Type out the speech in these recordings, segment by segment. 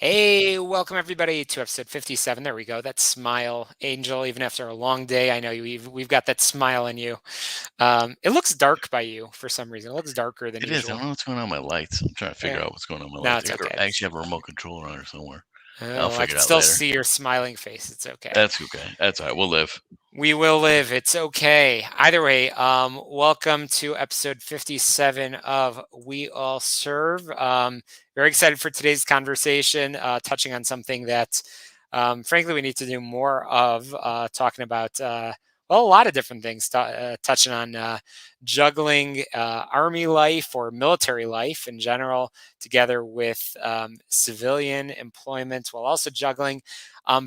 Hey, welcome everybody to episode 57. There we go. That smile, Angel. Even after a long day, I know we've got that smile in you. It looks dark by you for some reason. It looks darker than It is. I don't usual. know what's going on with my lights. I'm trying to figure Yeah. out what's going on with my No, lights. it's okay. I actually have a remote control on it somewhere. I'll Oh, I figure can it out still later. see your smiling face. It's okay. That's okay. That's all right. We'll live. We will live. It's okay. Either way, welcome to episode 57 of We All Serve. Very excited for today's conversation, touching on something that, frankly, we need to do more of, talking about, well, a lot of different things, touching on juggling Army life or military life in general, together with civilian employment, while also juggling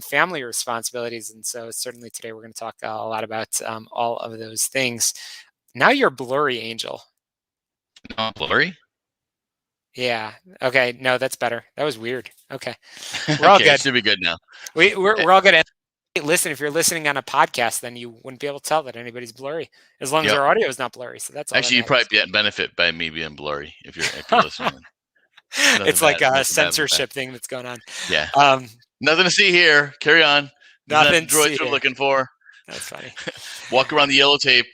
family responsibilities. And so certainly today we're going to talk a lot about all of those things. Now you're blurry, Angel. Not blurry? Yeah. Okay. No, that's better. That was weird. Okay. We're all Okay, it good. should be good now. We're all good. And listen, if you're listening on a podcast, then you wouldn't be able to tell that anybody's blurry as long as Yep. our audio is not blurry. So that's all Actually, you that probably matters. benefit by me being blurry if you're listening. It's like a Nothing bad with that. censorship thing that's going on. Yeah. Um, Nothing to see here. Carry on. Isn't that the Nothing to see droids we're here. looking for? That's funny. Walk around the yellow tape.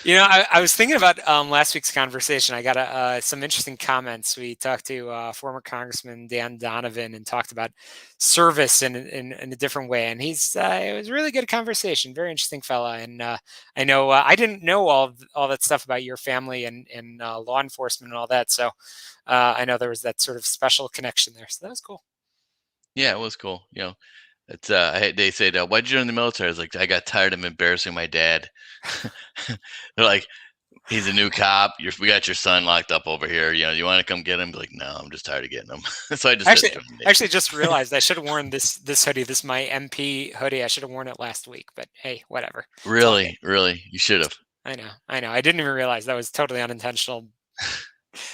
You know, I was thinking about last week's conversation. I got some interesting comments. We talked to former Congressman Dan Donovan and talked about service in a different way. And it was a really good conversation. Very interesting fella. And I know I didn't know all that stuff about your family and law enforcement and all that. So I know there was that sort of special connection there. So that was cool. Yeah, it was cool. It's they said, "Why'd you join the military?" I was like, "I got tired of embarrassing my dad." They're like, "He's a new cop. We got your son locked up over here. You want to come get him?" Like, no, I'm just tired of getting him. So I just Actually, just realized I should have worn this hoodie. This is my MP hoodie. I should have worn it last week, but hey, whatever. Really, you should have. I know. I didn't even realize that was totally unintentional.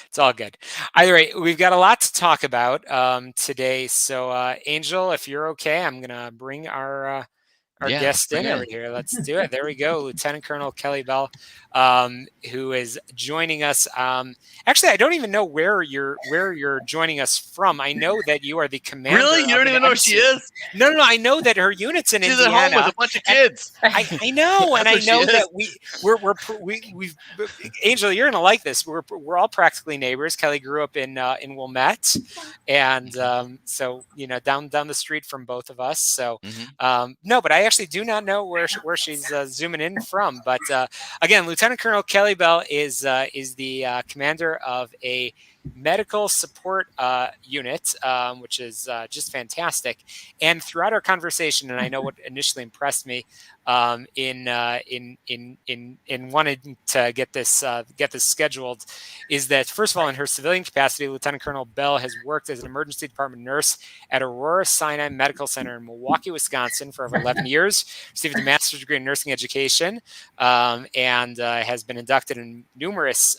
It's all good. Either way, we've got a lot to talk about today. So, Angel, if you're okay, I'm gonna bring our guest in over here. Let's do it. There we go. Lieutenant Colonel Kelly Bell, who is joining us. Actually, I don't even know where you're joining us from. I know that you are the commander. Really? You don't even know where she is? No. I know that her unit's in Indiana. She's at home with a bunch of kids. I know, and I know that we've Angel, you're gonna like this. We're all practically neighbors. Kelly grew up in Wilmette, and so down the street from both of us. So no, but I actually do not know where she's zooming in from. But again, Lieutenant Colonel Kelly Bell is the commander of a medical support unit, which is just fantastic. And throughout our conversation, and I know what initially impressed me in wanting to get this scheduled, is that first of all, in her civilian capacity, Lieutenant Colonel Bell has worked as an emergency department nurse at Aurora Sinai Medical Center in Milwaukee, Wisconsin, for over 11 years. Received a master's degree in nursing education, and has been inducted in numerous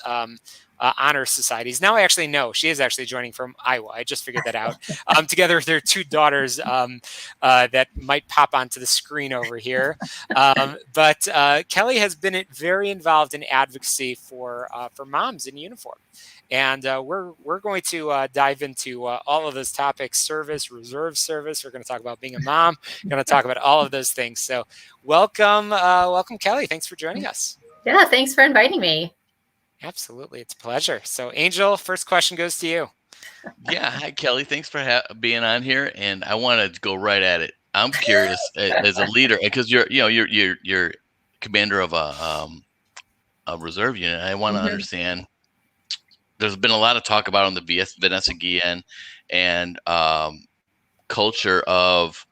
honor societies. Now I actually know she is actually joining from Iowa. I just figured that out. Together with their two daughters that might pop onto the screen over here. But Kelly has been very involved in advocacy for moms in uniform. And we're going to dive into all of those topics: service, reserve service. We're going to talk about being a mom. We're going to talk about all of those things. So welcome, Kelly. Thanks for joining us. Yeah, thanks for inviting me. Absolutely. It's a pleasure. So, Angel, first question goes to you. Yeah. Hi, Kelly. Thanks for being on here. And I want to go right at it. I'm curious as a leader, because you're commander of a reserve unit. I want to understand. There's been a lot of talk about on the Vanessa Guillen and culture of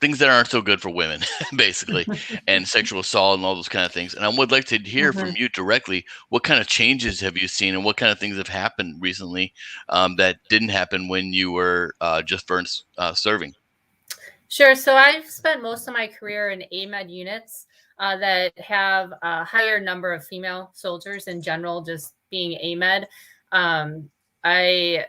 things that aren't so good for women, basically, and sexual assault and all those kind of things. And I would like to hear from you directly, what kind of changes have you seen and what kind of things have happened recently that didn't happen when you were just serving? Sure. So I've spent most of my career in AMED units that have a higher number of female soldiers in general, just being AMED. I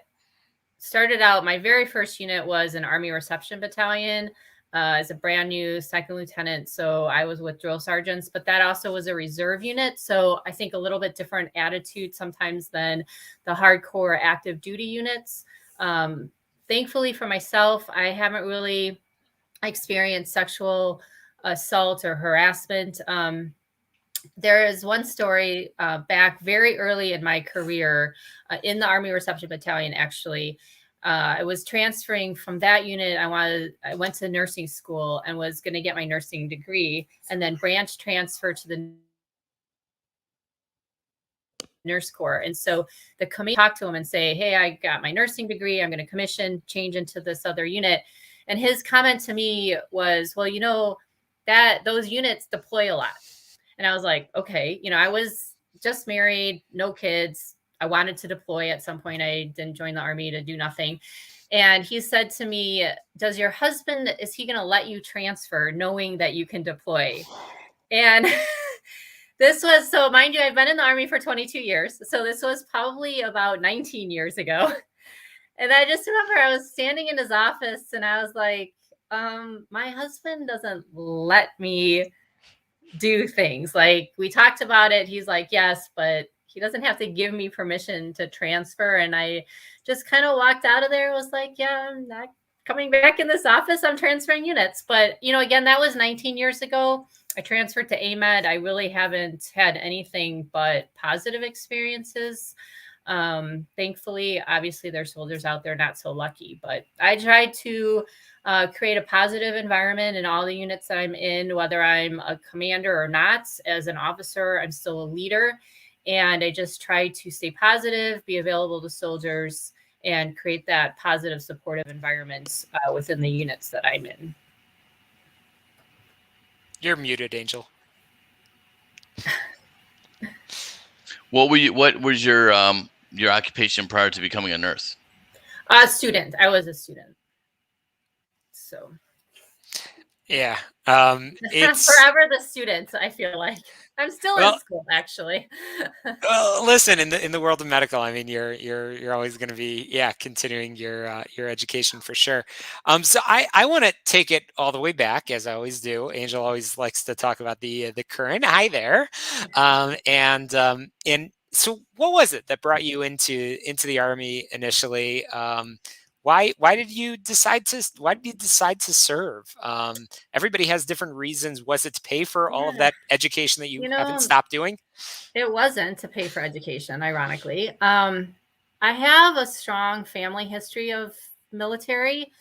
started out, my very first unit was an Army Reception Battalion. As a brand new second lieutenant. So I was with drill sergeants, but that also was a reserve unit. So I think a little bit different attitude sometimes than the hardcore active duty units. Thankfully for myself, I haven't really experienced sexual assault or harassment. There is one story back very early in my career in the Army Reception Battalion, actually. I was transferring from that unit. I went to nursing school and was going to get my nursing degree, and then branch transfer to the nurse corps. And so the committee talked to him and say, hey, I got my nursing degree. I'm going to commission, change into this other unit. And his comment to me was, well, you know, that those units deploy a lot. And I was like, okay, you know, I was just married, no kids. I wanted to deploy at some point. I didn't join the Army to do nothing. And he said to me, does your husband, is he going to let you transfer knowing that you can deploy? And this was, so mind you, I've been in the Army for 22 years. So this was probably about 19 years ago. And I just remember I was standing in his office and I was like, my husband doesn't let me do things. Like, we talked about it. He's like, yes, but he doesn't have to give me permission to transfer. And I just kind of walked out of there. Was like, yeah, I'm not coming back in this office. I'm transferring units. But, you know, again, that was 19 years ago. I transferred to AMED. I really haven't had anything but positive experiences. Thankfully, obviously there's soldiers out there not so lucky, but I tried to create a positive environment in all the units that I'm in, whether I'm a commander or not. As an officer, I'm still a leader, and I just try to stay positive, be available to soldiers, and create that positive, supportive environment within the units that I'm in. You're muted, Angel. What was your occupation prior to becoming a nurse? Student. I was a student. So yeah, it's forever the student. I feel like I'm still in school, actually. Well, listen, in the world of medical, I mean, you're always going to be, continuing your education for sure. So I want to take it all the way back, as I always do. Angel always likes to talk about the current. Hi there, and so what was it that brought you into the Army initially? Why did you decide to serve? Everybody has different reasons. Was it to pay for all of that education that you haven't stopped doing? It wasn't to pay for education, ironically. I have a strong family history of military,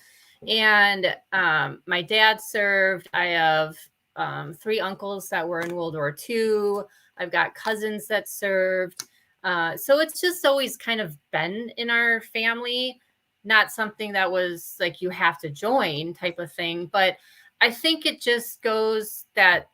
and my dad served. I have 3 uncles that were in World War II. I've got cousins that served. So it's just always kind of been in our family. Not something that was like you have to join type of thing, but I think it just goes that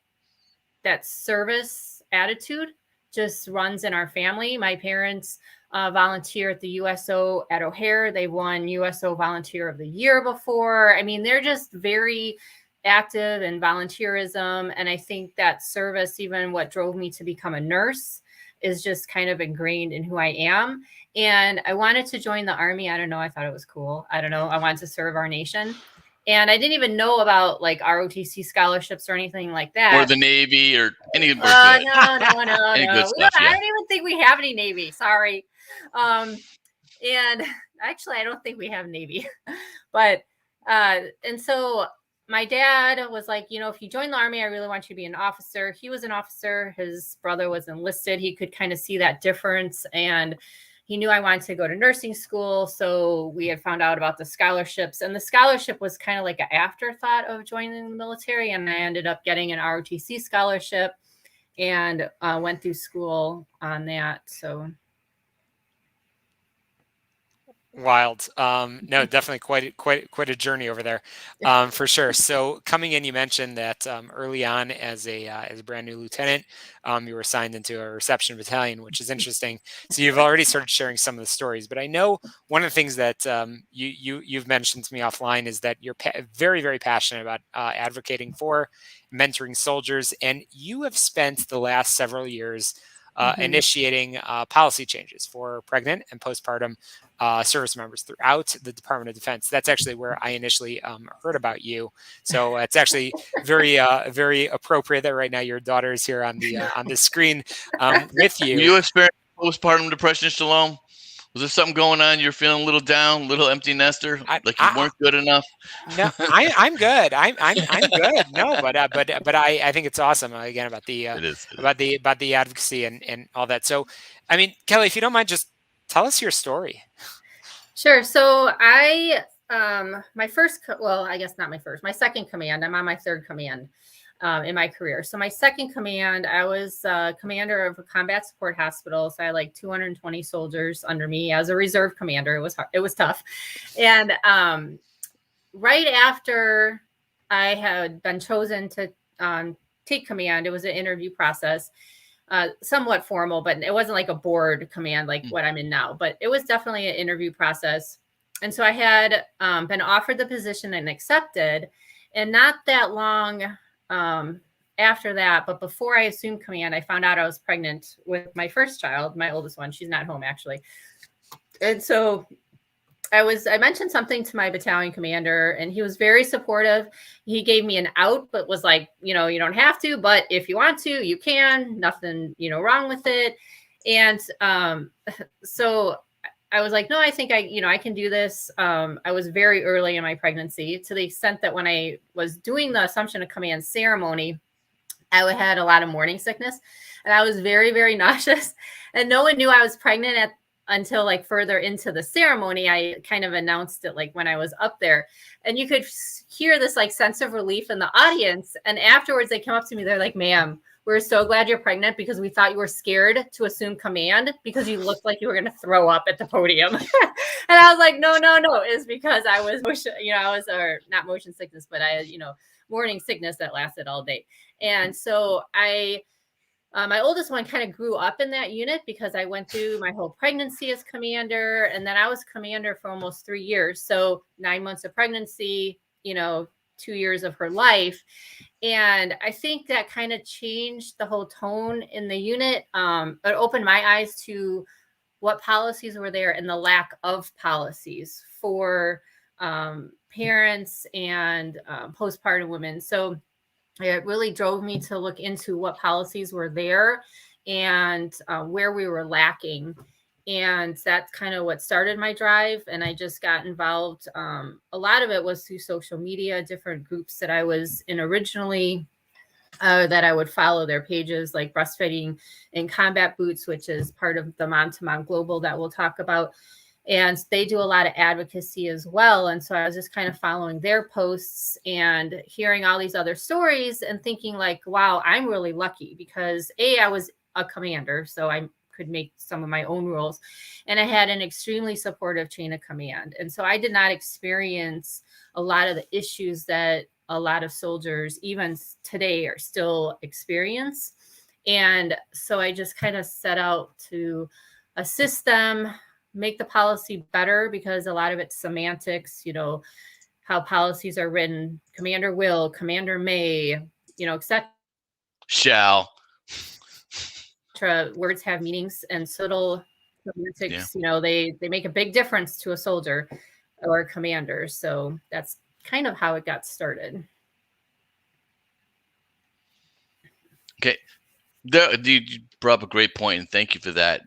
service attitude just runs in our family. My parents volunteer at the USO at O'Hare. They won USO Volunteer of the Year before. I mean, they're just very active in volunteerism, and I think that service, even what drove me to become a nurse, is just kind of ingrained in who I am. And I wanted to join the Army. I don't know. I thought it was cool. I don't know. I wanted to serve our nation. And I didn't even know about like ROTC scholarships or anything like that. Or the Navy or any No. Any good stuff, I don't even think we have any Navy. Sorry. And actually, I don't think we have Navy. But, and so my dad was like, you know, if you join the Army, I really want you to be an officer. He was an officer. His brother was enlisted. He could kind of see that difference. And he knew I wanted to go to nursing school. So we had found out about the scholarships. And the scholarship was kind of like an afterthought of joining the military. And I ended up getting an ROTC scholarship and went through school on that. So wild. No, definitely quite a journey over there, for sure. So coming in, you mentioned that early on as a brand new lieutenant, you were assigned into a reception battalion, which is interesting. So you've already started sharing some of the stories, but I know one of the things that you've mentioned to me offline is that you're very, very passionate about advocating for, mentoring soldiers, and you have spent the last several years initiating policy changes for pregnant and postpartum service members throughout the Department of Defense. That's actually where I initially heard about you. So it's actually very appropriate that right now your daughter is here on the screen with you. You experience postpartum depression, Shalom? Was there something going on? You're feeling a little down, a little empty nester, like you weren't good enough? No, I'm good. I'm good. No, but I think it's awesome again about the It is. about the advocacy and all that. So, I mean, Kelly, if you don't mind, just tell us your story. Sure. So I my first, well, I guess not my first, my second command. I'm on my third command in my career. So my second command, I was commander of a combat support hospital. So I had like 220 soldiers under me as a reserve commander. It was hard. It was tough. And right after I had been chosen to take command, it was an interview process, somewhat formal, but it wasn't like a board command like what I'm in now. But it was definitely an interview process. And so I had been offered the position and accepted. And not that long after that, but before I assumed command, I found out I was pregnant with my first child, my oldest one. She's not home actually. And so I mentioned something to my battalion commander and he was very supportive. He gave me an out, but was like, you don't have to, but if you want to, you can. Nothing, wrong with it. And so I was like, no, I think I can do this. I was very early in my pregnancy, to the extent that when I was doing the Assumption of Command ceremony, I had a lot of morning sickness and I was very, very nauseous. And no one knew I was pregnant until like further into the ceremony. I kind of announced it like when I was up there, and you could hear this like sense of relief in the audience. And afterwards they came up to me, they're like, ma'am, we're so glad you're pregnant because we thought you were scared to assume command because you looked like you were going to throw up at the podium. And I was like, no, it's because I was not motion sickness, but I had, morning sickness that lasted all day. And so my oldest one kind of grew up in that unit because I went through my whole pregnancy as commander. And then I was commander for almost 3 years. So 9 months of pregnancy, 2 years of her life. And I think that kind of changed the whole tone in the unit. It opened my eyes to what policies were there and the lack of policies for parents and postpartum women. So it really drove me to look into what policies were there and where we were lacking. And that's kind of what started my drive. And I just got involved. A lot of it was through social media, different groups that I was in originally, that I would follow their pages, like Breastfeeding in Combat Boots, which is part of the Mom to Mom Global that we'll talk about. And they do a lot of advocacy as well. And so I was just kind of following their posts and hearing all these other stories and thinking like, wow, I'm really lucky because I was a commander. So I could make some of my own rules. And I had an extremely supportive chain of command. And so I did not experience a lot of the issues that a lot of soldiers, even today, are still experience. And so I just kind of set out to assist them, make the policy better, because a lot of it's semantics, how policies are written, commander will, commander may, etc. Words have meanings, and subtle semantics, they make a big difference to a soldier or a commander. So that's kind of how it got started. Okay. You brought up a great point, and thank you for that.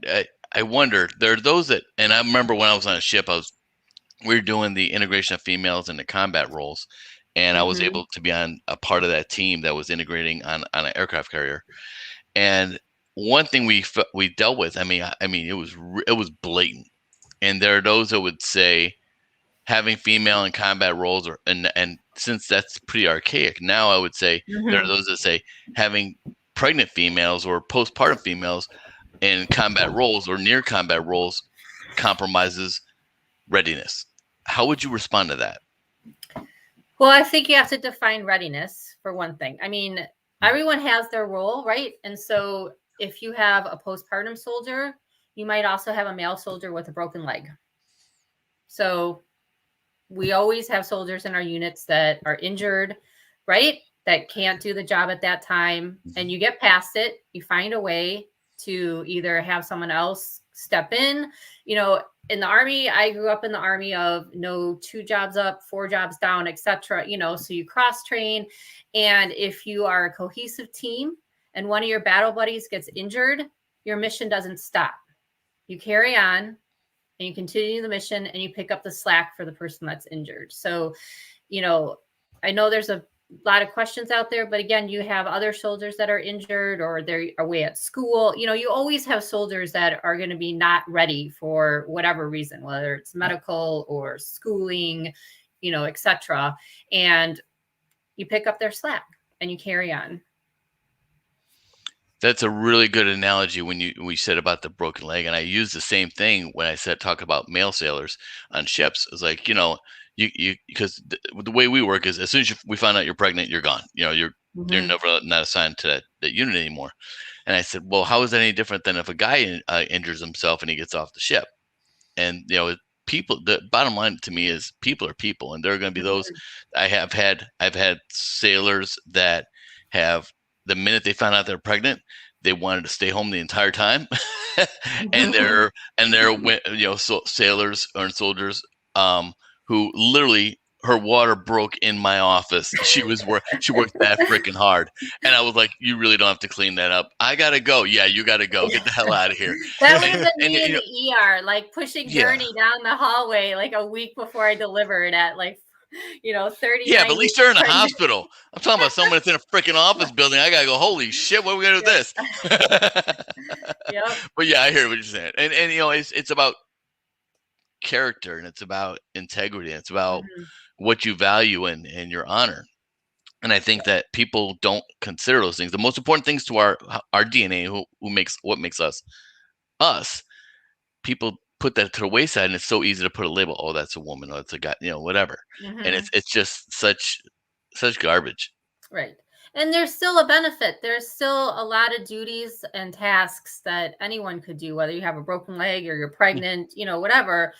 I wonder, there are those that, and I remember when I was on a ship, we were doing the integration of females into combat roles, and I was able to be on a part of that team that was integrating on an aircraft carrier. And one thing we dealt with, I mean, it was blatant. And there are those that would say having female in combat roles, and since that's pretty archaic now, I would say there are those that say having pregnant females or postpartum females in combat roles or near combat roles compromises readiness. How would you respond to that? Well, I think you have to define readiness for one thing. I mean, everyone has their role, right? And so if you have a postpartum soldier, you might also have a male soldier with a broken leg. So we always have soldiers in our units that are injured, right? That can't do the job at that time. And you get past it. You find a way to either have someone else step in. In the Army, I grew up in the Army of 2 jobs up, 4 jobs down, etc. So you cross train. And if you are a cohesive team and one of your battle buddies gets injured, your mission doesn't stop. You carry on and you continue the mission, and you pick up the slack for the person that's injured. So, I know there's a lot of questions out there, but again, you have other soldiers that are injured or they're away at school. You always have soldiers that are going to be not ready for whatever reason, whether it's medical or schooling, etc. And you pick up their slack and you carry on. That's a really good analogy when we said about the broken leg, and I use the same thing when I talk about male sailors on ships. It's like, because the way we work is as soon as we find out you're pregnant, you're gone. You're never not assigned to that unit anymore. And I said, well, how is that any different than if a guy injures himself and he gets off the ship? And people, the bottom line to me is people are people, and there are going to be those. I've had sailors that have, the minute they found out they're pregnant, they wanted to stay home the entire time. and they're sailors or soldiers who literally, her water broke in my office. She worked that freaking hard. And I was like, you really don't have to clean that up. I got to go. Yeah, you got to go. Get the hell out of here. That would have been me in the ER, like pushing Gurney down the hallway like a week before I delivered at 30. Yeah, but at least they're in a hospital. I'm talking about someone that's in a freaking office building. I gotta go, holy shit, what are we gonna do with this? Yep. But yeah, I hear what you're saying. And it's about character, and it's about integrity, and it's about what you value and your honor. And I think that people don't consider those things. The most important things to our DNA, what makes us us, people put that to the wayside, and it's so easy to put a label. Oh, that's a woman. Oh, that's a guy. Whatever. And it's just such garbage. Right. And there's still a benefit. There's still a lot of duties and tasks that anyone could do, whether you have a broken leg or you're pregnant, whatever.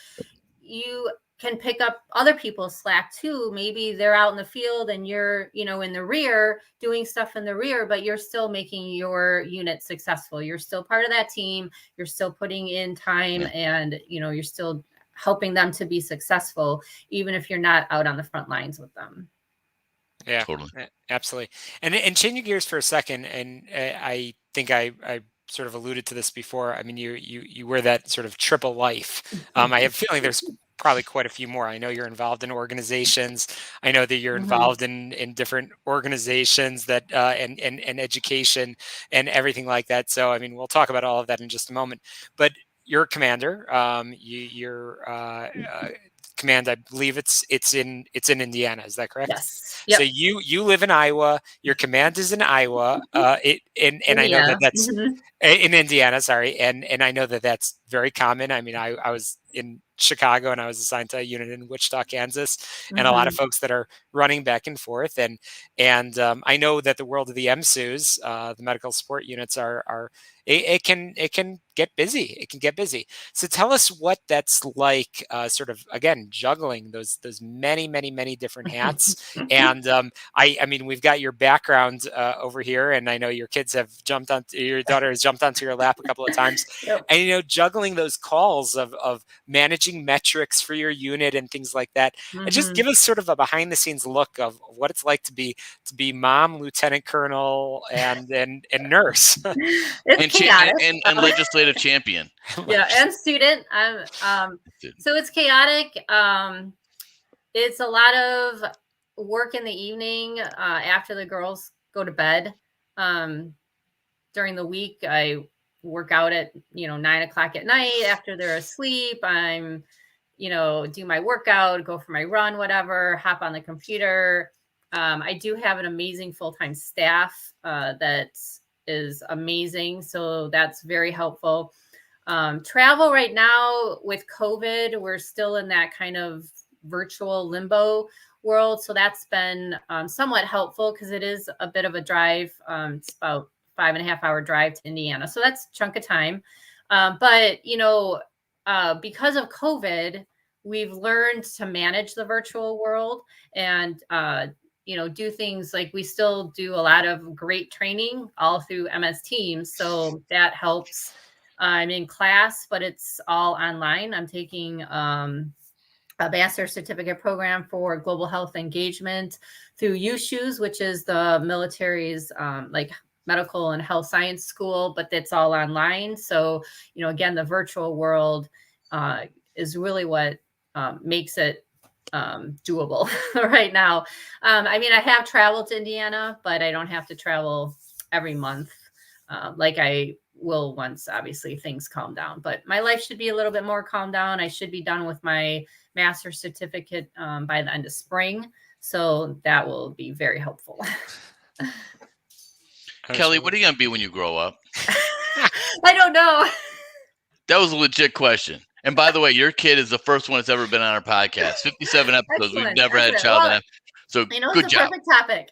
You can pick up other people's slack too. Maybe they're out in the field and you're, in the rear doing stuff in the rear, but you're still making your unit successful. You're still part of that team. You're still putting in time and, you're still helping them to be successful, even if you're not out on the front lines with them. Yeah, totally. Absolutely. And changing gears for a second, and I think I sort of alluded to this before. I mean, you wear that sort of triple life. I have a feeling there's probably quite a few more. I know you're involved in organizations. I know that you're involved in different organizations that and education and everything like that. So, I mean, we'll talk about all of that in just a moment. But you're a commander. You're command, I believe it's in Indiana. Is that correct? Yes. Yep. So you live in Iowa. Your command is in Iowa. And I know that that's in Indiana. Sorry, and I know that that's very common. I mean, I was in Chicago and I was assigned to a unit in Wichita, Kansas, and a lot of folks that are running back and forth. And I know that the world of the MSUs, the medical support units, it can get busy. It can get busy. So tell us what that's like, sort of, again, juggling those many different hats. And I mean, we've got your background over here, and I know your daughter has jumped onto your lap a couple of times. Yep. And juggling those calls of managing metrics for your unit and things like that. And just give us sort of a behind the scenes look of what it's like to be mom, lieutenant colonel, and nurse. And legislative champion. Yeah, and student. So it's chaotic. It's a lot of work in the evening after the girls go to bed. During the week, I work out at 9:00 at night after they're asleep. I'm do my workout, go for my run, whatever, hop on the computer. I do have an amazing full-time staff that is amazing. So that's very helpful. Travel right now with COVID, we're still in that kind of virtual limbo world. So that's been somewhat helpful because it is a bit of a drive. It's about 5.5-hour drive to Indiana. So that's a chunk of time. But because of COVID, we've learned to manage the virtual world and, do things like we still do a lot of great training all through MS Teams. So that helps. I'm in class, but it's all online. I'm taking a master's certificate program for global health engagement through USHUS, which is the military's medical and health science school, but that's all online. So, again, the virtual world is really what makes it doable right now. I mean, I have traveled to Indiana, but I don't have to travel every month like I will once, obviously, things calm down. But my life should be a little bit more calmed down. I should be done with my master's certificate by the end of spring. So that will be very helpful. Kelly, what are you going to be when you grow up? I don't know. That was a legit question. And by the way, your kid is the first one that's ever been on our podcast. 57 episodes. Excellent. We've never had a child on. So good it's a job. Perfect topic.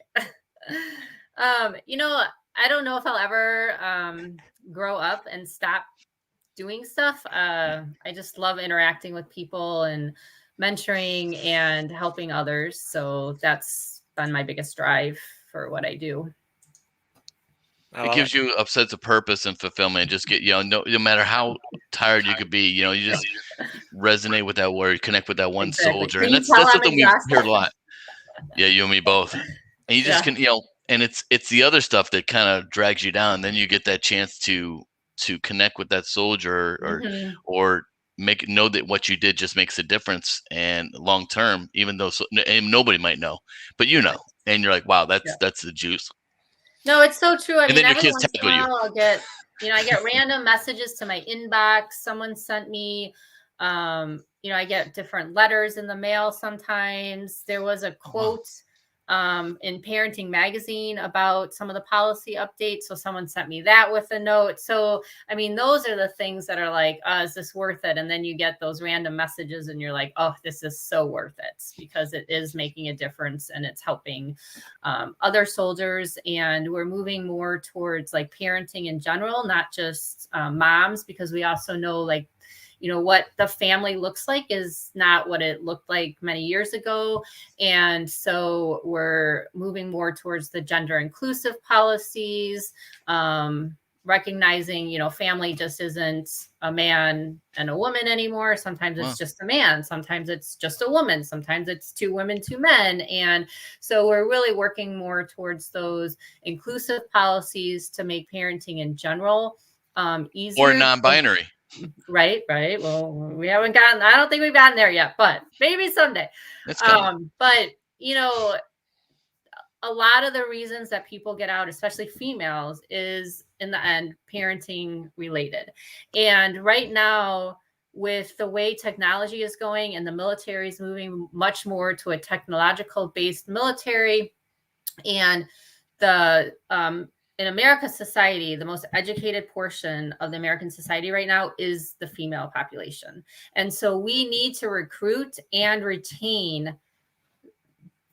I don't know if I'll ever grow up and stop doing stuff. I just love interacting with people and mentoring and helping others. So that's been my biggest drive for what I do. It gives you a sense of purpose and fulfillment. Just get, no matter how tired you could be, you just resonate with that word, connect with that one soldier. And that's something we've heard a lot. Yeah, you and me both. And you just can, and it's the other stuff that kind of drags you down. Then you get that chance to connect with that soldier or know that what you did just makes a difference and long term, even though and nobody might know, but and you're like, wow, that's the juice. No, it's so true. I mean, then your every kids once in a while I'll get, I get random messages to my inbox. Someone sent me, I get different letters in the mail sometimes. There was a quote in Parenting Magazine about some of the policy updates. So someone sent me that with a note. So, I mean, those are the things that are like, is this worth it? And then you get those random messages and you're like, oh, this is so worth it because it is making a difference and it's helping other soldiers. And we're moving more towards like parenting in general, not just moms, because we also know what the family looks like is not what it looked like many years ago. And so we're moving more towards the gender inclusive policies, recognizing, family just isn't a man and a woman anymore. Sometimes it's just a man. Sometimes it's just a woman. Sometimes it's 2 women, 2 men. And so we're really working more towards those inclusive policies to make parenting in general easier. Or non-binary. Right. Well, we haven't gotten, I don't think we've gotten there yet, but maybe someday. That's coming. But a lot of the reasons that people get out, especially females, is in the end parenting related. And right now, with the way technology is going and the military is moving much more to a technological based military, and the in America's society, the most educated portion of the American society right now is the female population. And so we need to recruit and retain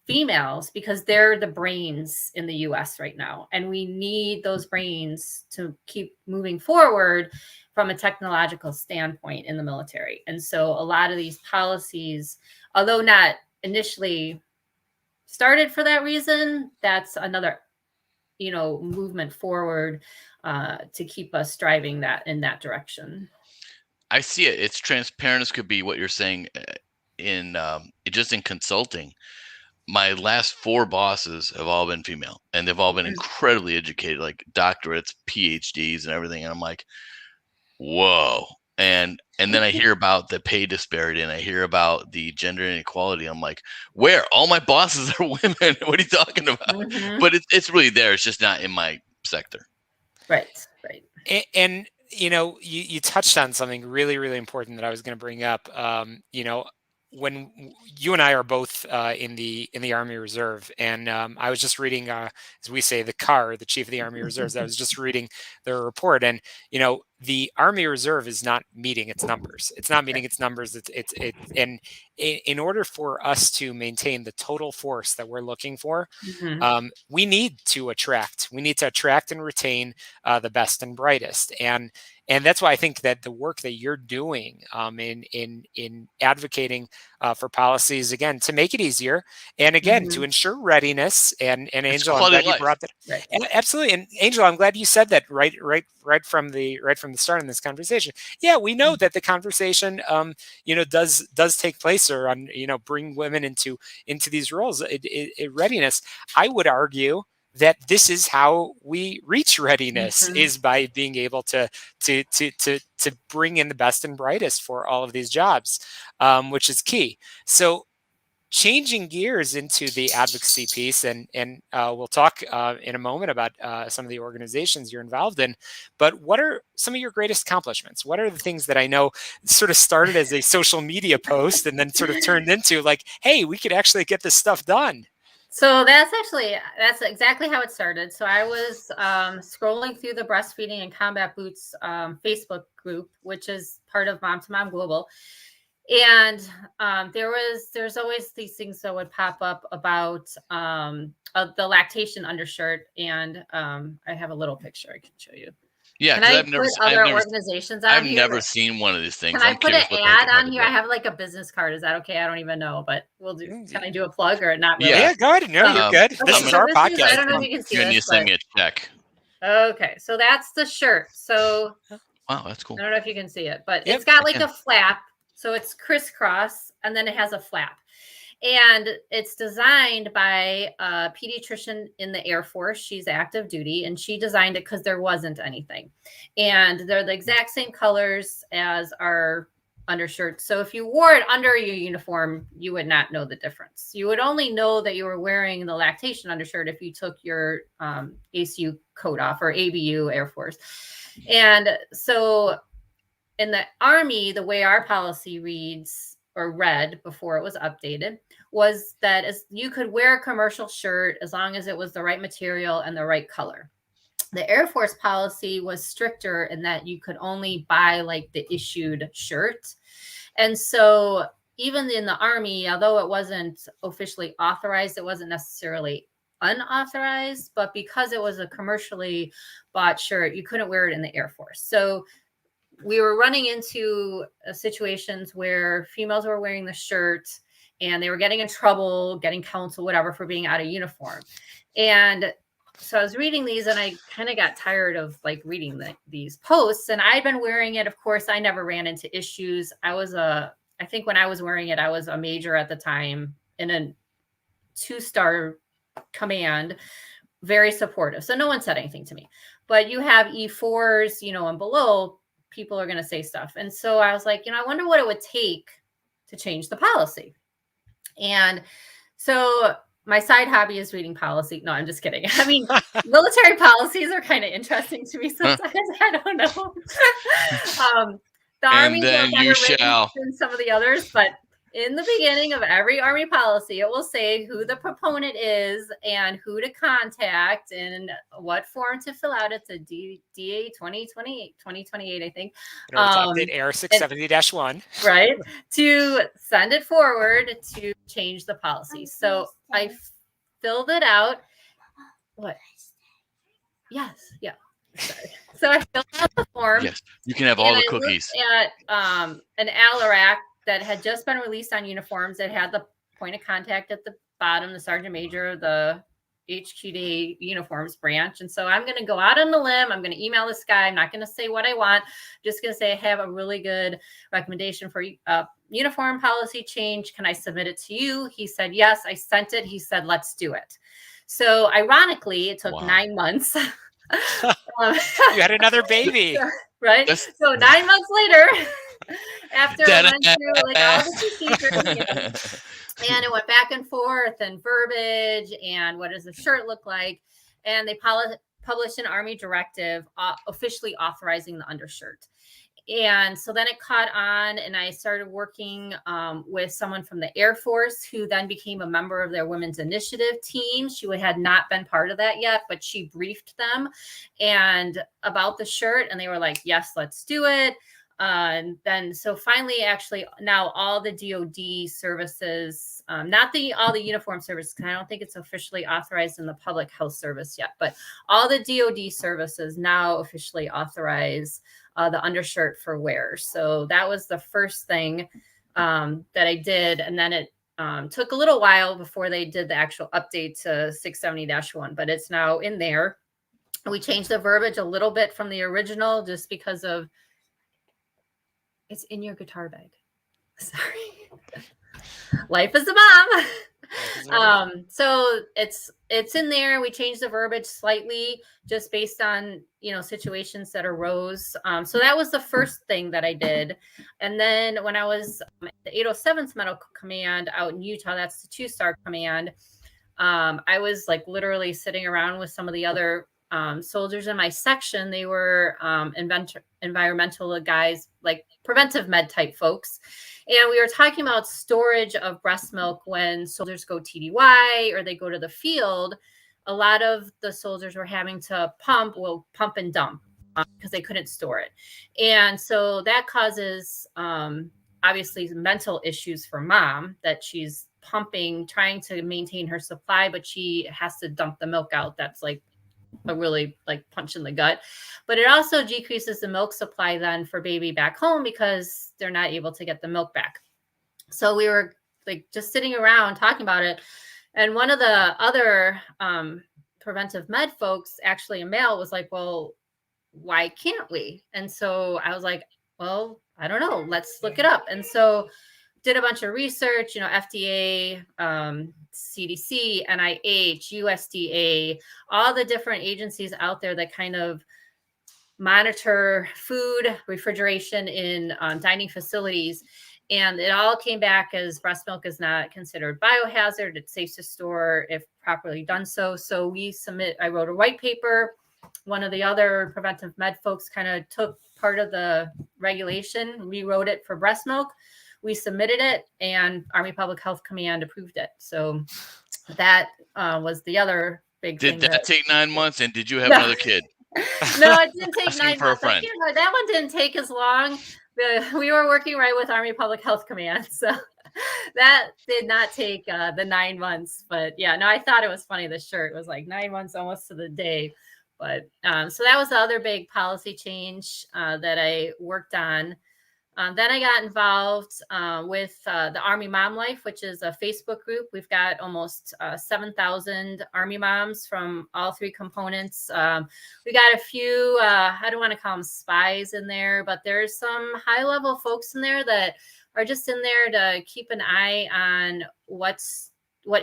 females because they're the brains in the US right now. And we need those brains to keep moving forward from a technological standpoint in the military. And so a lot of these policies, although not initially started for that reason, that's another movement forward to keep us driving that in that direction. I see it. It's transparent as could be what you're saying in consulting. My last 4 bosses have all been female and they've all been incredibly educated, like doctorates, PhDs and everything. And I'm like, whoa. And then I hear about the pay disparity and I hear about the gender inequality. I'm like, where? All my bosses are women. What are you talking about? But it's really there. It's just not in my sector. Right. And you touched on something really, really important that I was going to bring up. When you and I are both in the Army Reserve, and I was just reading, as we say, the Chief of the Army Reserves. I was just reading their report, and the Army Reserve is not meeting its numbers. It's not meeting its numbers. And in order for us to maintain the total force that we're looking for, we need to attract. We need to attract and retain the best and brightest, and that's why I think that the work that you're doing in advocating for policies, again, to make it easier, and again, to ensure readiness. And Angel, I'm glad you brought that. Right. Absolutely. And Angel, I'm glad you said that right from the start in this conversation. Yeah, we know that the conversation, does take place on, bring women into these roles. Readiness. I would argue that this is how we reach readiness, is by being able to bring in the best and brightest for all of these jobs, which is key. So changing gears into the advocacy piece, and we'll talk in a moment about some of the organizations you're involved in, but what are some of your greatest accomplishments? What are the things that I know sort of started as a social media post and then sort of turned into like, hey, we could actually get this stuff done? So that's exactly how it started. So I was scrolling through the Breastfeeding and Combat Boots Facebook group, which is part of Mom to Mom Global. And there's always these things that would pop up about the lactation undershirt. And I have a little picture I can show you. Yeah, can I put other organizations on I've here? never seen one of these things. Can I put an ad on here? I have like a business card. Is that okay? I don't even know, but we'll do. Can I do a plug or not? Really? Yeah, go ahead. No, you're good. Okay, this is our podcast. I don't know if you can see this. You send me a check. Okay, so that's the shirt. So wow, that's cool. I don't know if you can see it, but it's got like a flap. So it's crisscross, and then it has a flap. And it's designed by a pediatrician in the Air Force. She's active duty, and she designed it because there wasn't anything. And they're the exact same colors as our undershirt. So if you wore it under your uniform, you would not know the difference. You would only know that you were wearing the lactation undershirt if you took your ACU coat off, or ABU, Air Force. And so in the Army, the way our policy reads, or read before it was updated, was that as you could wear a commercial shirt as long as it was the right material and the right color. The Air Force policy was stricter in that you could only buy like the issued shirt. And so even in the Army, although it wasn't officially authorized, it wasn't necessarily unauthorized, but because it was a commercially bought shirt, you couldn't wear it in the Air Force. So we were running into situations where females were wearing the shirt and they were getting in trouble, getting counsel, whatever, for being out of uniform. And so I was reading these, and I kind of got tired of like reading these posts, and I'd been wearing it. Of course, I never ran into issues. I think when I was wearing it, I was a major at the time in a 2-star command, very supportive. So no one said anything to me, but you have E4s, and below, people are going to say stuff. And so I was like, I wonder what it would take to change the policy. And so my side hobby is reading policy. No, I'm just kidding. I mean, military policies are kind of interesting to me sometimes. I don't know. The Army will never written some of the others, but in the beginning of every Army policy, it will say who the proponent is and who to contact and what form to fill out. It's a DA 2028, I think. Update AIR 670-1. Right. To send it forward to change the policy. So I filled it out. What? Yes. Yeah. Sorry. So I filled out the form. Yes. You can have all the cookies. At an ALARAC that had just been released on uniforms. It had the point of contact at the bottom, the sergeant major, the HQD uniforms branch. And so I'm going to go out on the limb. I'm going to email this guy. I'm not going to say what I want. I'm just going to say I have a really good recommendation for uniform policy change. Can I submit it to you? He said, yes. I sent it. He said, let's do it. So ironically, it took 9 months. You had another baby. Right? So 9 months later, after I went through like all the procedures, and it went back and forth and verbiage and what does the shirt look like, and they published an Army directive officially authorizing the undershirt. And so then it caught on, and I started working with someone from the Air Force who then became a member of their Women's Initiative team. She had not been part of that yet, but she briefed them and about the shirt, and they were like, yes, let's do it. And then, so finally, actually, now all the DoD services, not all the uniform services, because I don't think it's officially authorized in the public health service yet, but all the DoD services now officially authorize the undershirt for wear. So that was the first thing that I did. And then it took a little while before they did the actual update to 670-1, but it's now in there. We changed the verbiage a little bit from the original just because of it's in your guitar bag. Sorry. Life as a mom. So it's in there. We changed the verbiage slightly just based on, situations that arose. So that was the first thing that I did. And then when I was at the 807th Medical Command out in Utah, that's the 2-star command. I was like literally sitting around with some of the other soldiers in my section. They were environmental guys, like preventive med type folks. And we were talking about storage of breast milk when soldiers go TDY or they go to the field. A lot of the soldiers were having to pump and dump because they couldn't store it. And so that causes obviously mental issues for mom, that she's pumping, trying to maintain her supply, but she has to dump the milk out. That's like a really like punch in the gut. But it also decreases the milk supply then for baby back home because they're not able to get the milk back. So we were like just sitting around talking about it. And one of the other preventive med folks, actually a male, was like, well, why can't we? And so I was like, well, I don't know. Let's look it up. And so did a bunch of research, FDA, CDC, NIH, USDA, all the different agencies out there that kind of monitor food refrigeration in dining facilities. And it all came back as breast milk is not considered biohazard. It's safe to store if properly done so. So I wrote a white paper. One of the other preventive med folks kind of took part of the regulation, rewrote it for breast milk. We submitted it and Army Public Health Command approved it. So that was the other big thing. Did that take 9 months? And did you have another kid? No, it didn't take 9 months. That one didn't take as long. We were working right with Army Public Health Command. So that did not take the 9 months. But yeah, no, I thought it was funny. The shirt was like 9 months almost to the day. But so that was the other big policy change that I worked on. Then I got involved with the Army Mom Life, which is a Facebook group. We've got almost 7,000 Army moms from all 3 components. We got a few, I don't want to call them spies in there, but there's some high-level folks in there that are just in there to keep an eye on what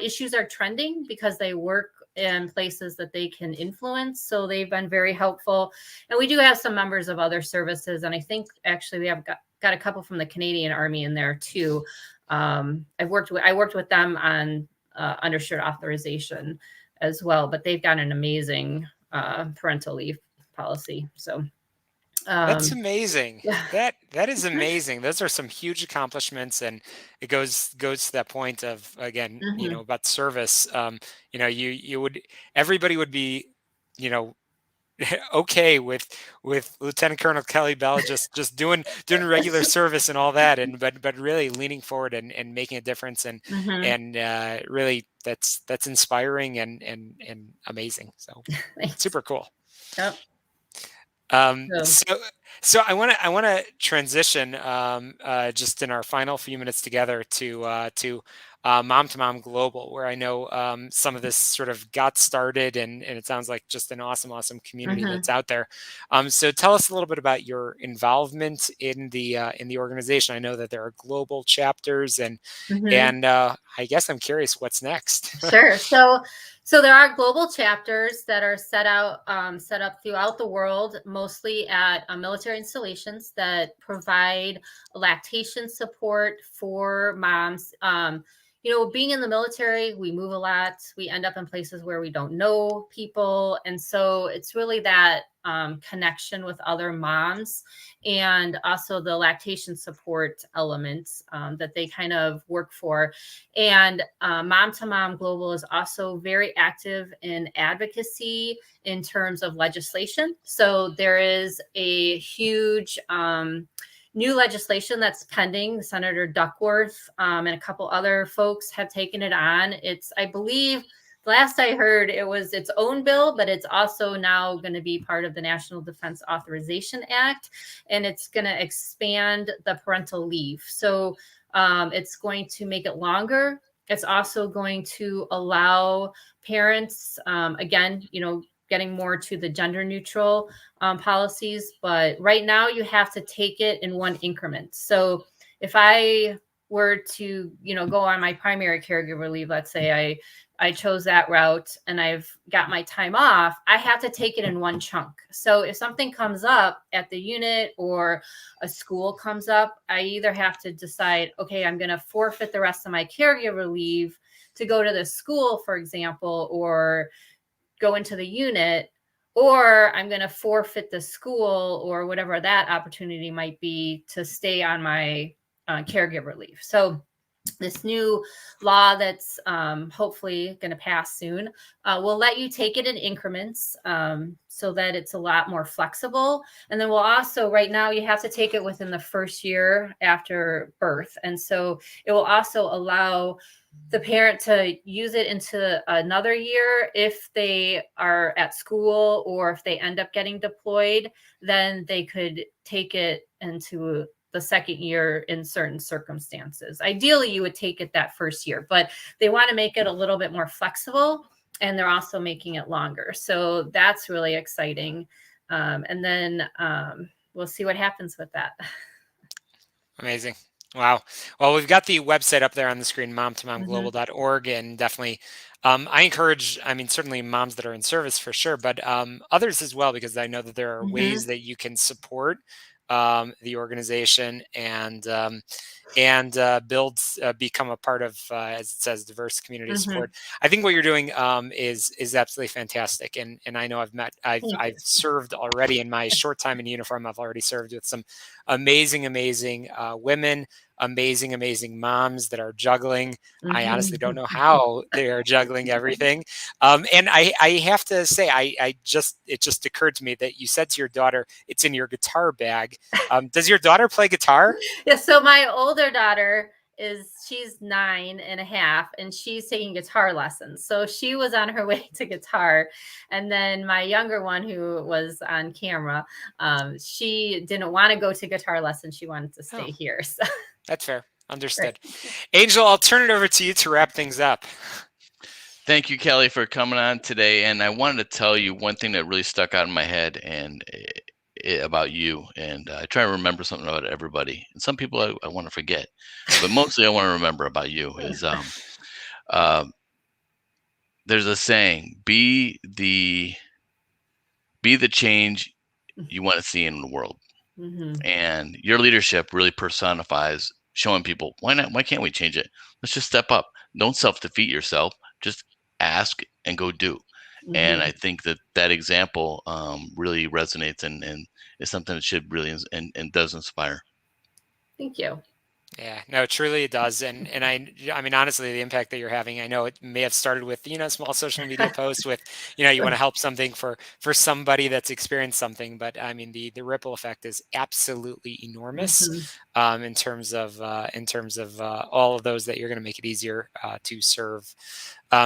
issues are trending because they work in places that they can influence. So they've been very helpful. And we do have some members of other services. And I think actually we have got a couple from the Canadian Army in there too. I worked with them on undershirt authorization as well, but they've got an amazing parental leave policy. So that's amazing. That is amazing. Those are some huge accomplishments, and it goes to that point of, again, about service. Everybody would be, okay with Lieutenant Colonel Kelly Bell just doing regular service and all that, but really leaning forward and making a difference, and really that's inspiring and amazing. So super cool. Yep. So I want to transition just in our final few minutes together to Mom to Mom Global, where I know some of this sort of got started, and it sounds like just an awesome community that's out there. So tell us a little bit about your involvement in the organization. I know that there are global chapters, and I guess I'm curious what's next. Sure. So there are global chapters that are set up throughout the world, mostly at military installations that provide lactation support for moms. Being in the military, we move a lot. We end up in places where we don't know people. And so it's really that connection with other moms, and also the lactation support elements that they kind of work for. And Mom to Mom Global is also very active in advocacy in terms of legislation. So there is a huge new legislation that's pending. Senator Duckworth and a couple other folks have taken it on. I believe, last I heard, it was its own bill, but it's also now going to be part of the National Defense Authorization Act, and it's going to expand the parental leave. So it's going to make it longer. It's also going to allow parents, again, getting more to the gender neutral policies. But right now you have to take it in one increment. So if I were to, go on my primary caregiver leave, let's say I chose that route and I've got my time off, I have to take it in one chunk. So if something comes up at the unit or a school comes up, I either have to decide, okay, I'm going to forfeit the rest of my caregiver leave to go to the school, for example, or go into the unit, or I'm going to forfeit the school or whatever that opportunity might be to stay on my caregiver leave. So this new law that's hopefully going to pass soon will let you take it in increments so that it's a lot more flexible. And then we'll also, right now, you have to take it within the first year after birth. And so it will also allow the parent to use it into another year if they are at school, or if they end up getting deployed, then they could take it into the second year in certain circumstances. Ideally, you would take it that first year, but they want to make it a little bit more flexible, and they're also making it longer. So that's really exciting. And then we'll see what happens with that. Amazing. Wow. Well, we've got the website up there on the screen, momtomomglobal.org, and definitely I encourage, certainly moms that are in service for sure, but others as well, because I know that there are ways that you can support the organization and build, become a part of, as it says, diverse community support. I think what you're doing is absolutely fantastic, and I know I've served already in my short time in uniform. I've already served with some amazing women, amazing moms that are juggling. I honestly don't know how they are juggling everything. And I have to say, it just occurred to me that you said to your daughter, it's in your guitar bag. Does your daughter play guitar? Yeah. So my older daughter she's 9.5, and she's taking guitar lessons. So she was on her way to guitar. And then my younger one, who was on camera, she didn't want to go to guitar lessons. She wanted to stay here. So. That's fair. Understood. Angel, I'll turn it over to you to wrap things up. Thank you, Kelly, for coming on today. And I wanted to tell you one thing that really stuck out in my head about you. And I try to remember something about everybody. And some people I want to forget, but mostly I want to remember about you is there's a saying, be the change you want to see in the world. And your leadership really personifies showing people, why can't we change it? Let's just step up. Don't self-defeat yourself. Just ask and go do. And I think that example really resonates and is something that should really and does inspire. Thank you. Yeah, no, truly it does. And I mean, honestly, the impact that you're having, I know it may have started with, small social media posts with, you want to help something for somebody that's experienced something. But I mean, the ripple effect is absolutely enormous in terms of all of those that you're going to make it easier to serve.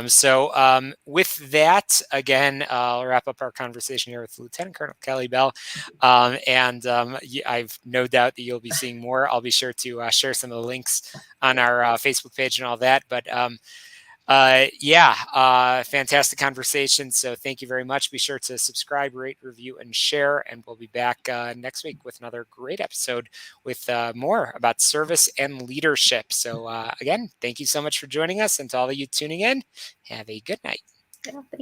So with that, again, I'll wrap up our conversation here with Lieutenant Colonel Kelly Bell. And I've no doubt that you'll be seeing more. I'll be sure to share some of the links on our Facebook page and all that. But fantastic conversation. So thank you very much. Be sure to subscribe, rate, review, and share. And we'll be back next week with another great episode with more about service and leadership. So again, thank you so much for joining us. And to all of you tuning in, have a good night. Yeah,